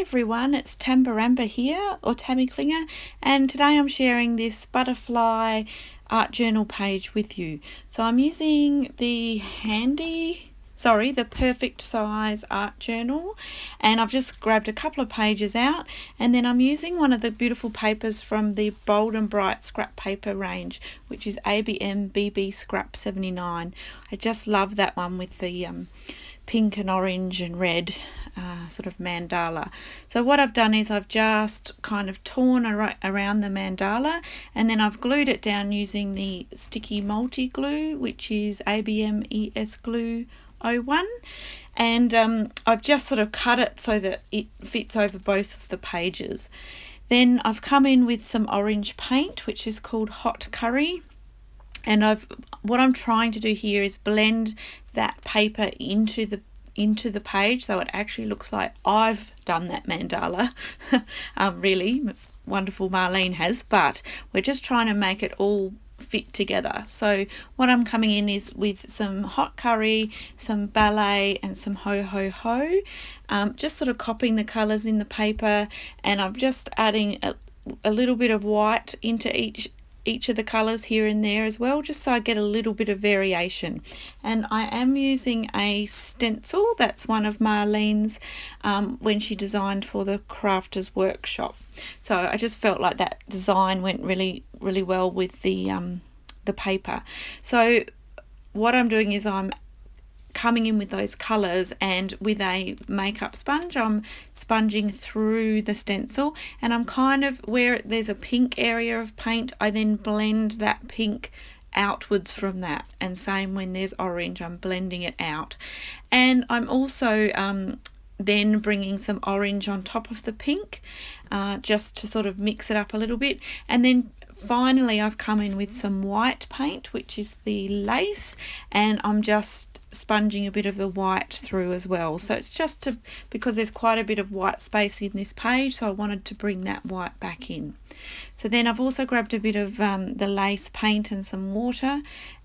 Hi everyone, it's Tambarambaa here, or Tammy Klinger, and today I'm sharing this butterfly art journal page with you. So I'm using the perfect size art journal, and I've just grabbed a couple of pages out, and then I'm using one of the beautiful papers from the Bold and Bright scrap paper range, which is ABM BB Scrap 79. I just love that one with the pink and orange and red sort of mandala. So what I've done is I've just kind of torn around the mandala, and then I've glued it down using the sticky multi glue, which is ABM ES Glue 01, and I've just sort of cut it so that it fits over both of the pages. Then I've come in with some orange paint, which is called Hot Curry. And what I'm trying to do here is blend that paper into the page, so it actually looks like I've done that mandala. Really wonderful, Marlene has, but we're just trying to make it all fit together. So what I'm coming in is with some Hot Curry, some Ballet, and some Ho Ho Ho, just sort of copying the colours in the paper, and I'm just adding a little bit of white into each of the colours here and there as well, just so I get a little bit of variation. And I am using a stencil that's one of Marlene's when she designed for the Crafters Workshop. So I just felt like that design went really well with the paper. So what I'm doing is I'm coming in with those colours, and with a makeup sponge I'm sponging through the stencil, and I'm kind of, where there's a pink area of paint, I then blend that pink outwards from that, and same when there's orange, I'm blending it out. And I'm also then bringing some orange on top of the pink, just to sort of mix it up a little bit. And then finally I've come in with some white paint, which is the lace, and I'm just sponging a bit of the white through as well. So it's just because there's quite a bit of white space in this page, so I wanted to bring that white back in. So then I've also grabbed a bit of the lace paint and some water,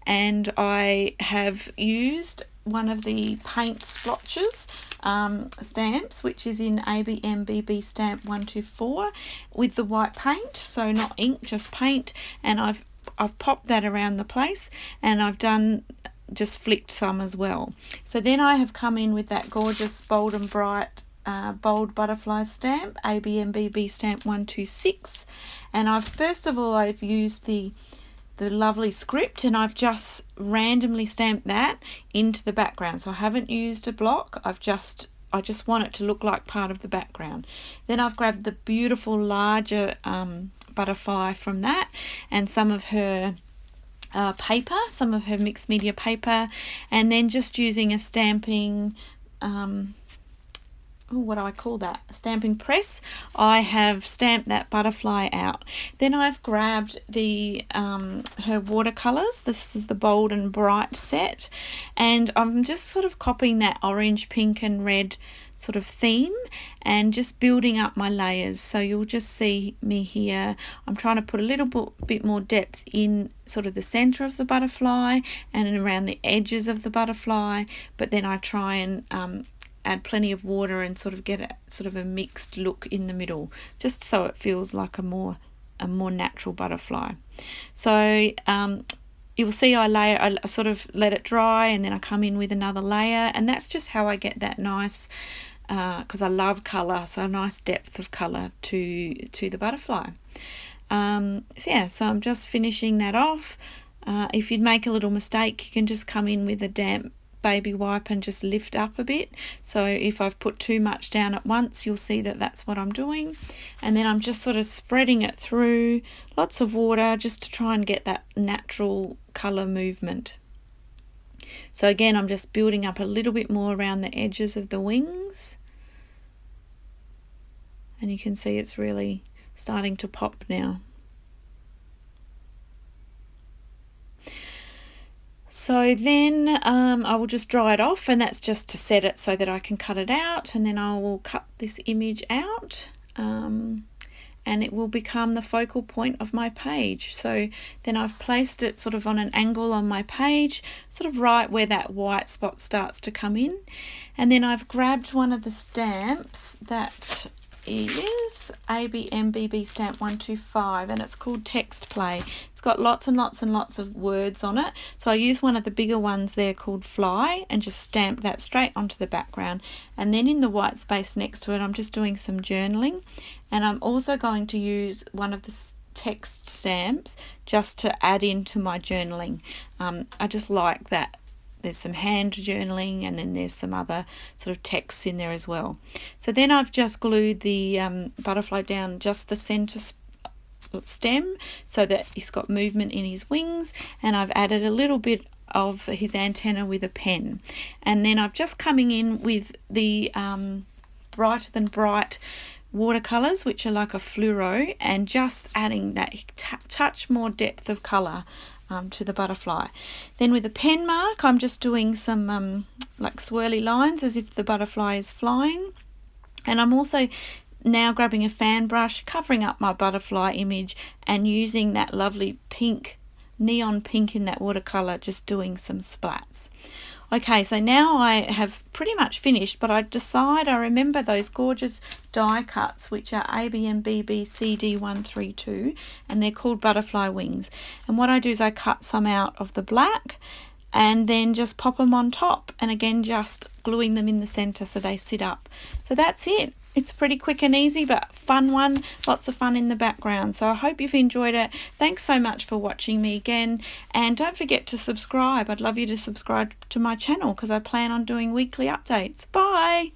and I have used one of the paint splotches stamps, which is in ABM BB stamp 124, with the white paint, so not ink, just paint, and I've popped that around the place, and I've just flicked some as well. So then I have come in with that gorgeous Bold and Bright bold butterfly stamp, ABM BB stamp 126, and I've used the lovely script, and I've just randomly stamped that into the background. So I haven't used a block, I just want it to look like part of the background. Then I've grabbed the beautiful larger butterfly from that, and some of her paper, some of her mixed media paper, and then just using a stamping what do I call that? A stamping press. I have stamped that butterfly out. Then I've grabbed the her watercolors. This is the Bold and Bright set, and I'm just sort of copying that orange, pink and red sort of theme and just building up my layers. So you'll just see me here, I'm trying to put a little bit more depth in sort of the center of the butterfly and around the edges of the butterfly, but then I try and add plenty of water and sort of get a mixed look in the middle, just so it feels like a more natural butterfly. So you'll see I sort of let it dry, and then I come in with another layer, and that's just how I get that nice, because I love colour, so a nice depth of colour to the butterfly. So I'm just finishing that off. If you'd make a little mistake, you can just come in with a damp baby wipe and just lift up a bit. So if I've put too much down at once, you'll see that that's what I'm doing. And then I'm just sort of spreading it through, lots of water, just to try and get that natural colour movement. So again, I'm just building up a little bit more around the edges of the wings, and you can see it's really starting to pop now. So then I will just dry it off, and that's just to set it so that I can cut it out, and then I will cut this image out, and it will become the focal point of my page. So then I've placed it sort of on an angle on my page, sort of right where that white spot starts to come in, and then I've grabbed one of the stamps that is ABM BB stamp 125, and it's called Text Play. It's got lots and lots and lots of words on it, so I use one of the bigger ones there called Fly and just stamp that straight onto the background. And then in the white space next to it, I'm just doing some journaling, and I'm also going to use one of the text stamps just to add into my journaling. I just like that. There's some hand journaling, and then there's some other sort of texts in there as well. So then I've just glued the butterfly down just the center stem so that he's got movement in his wings, and I've added a little bit of his antenna with a pen. And then I've just coming in with the Brighter Than Bright watercolors, which are like a fluoro, and just adding that touch more depth of color to the butterfly. Then with a pen mark, I'm just doing some like swirly lines as if the butterfly is flying. And I'm also now grabbing a fan brush, covering up my butterfly image, and using that lovely pink, neon pink in that watercolor, just doing some splats. Okay, so now I have pretty much finished, but I remember those gorgeous die cuts, which are ABM BB CD132, and they're called butterfly wings. And what I do is I cut some out of the black and then just pop them on top, and again just gluing them in the center so they sit up. So that's it. It's pretty quick and easy, but fun one. Lots of fun in the background. So I hope you've enjoyed it. Thanks so much for watching me again. And don't forget to subscribe. I'd love you to subscribe to my channel because I plan on doing weekly updates. Bye.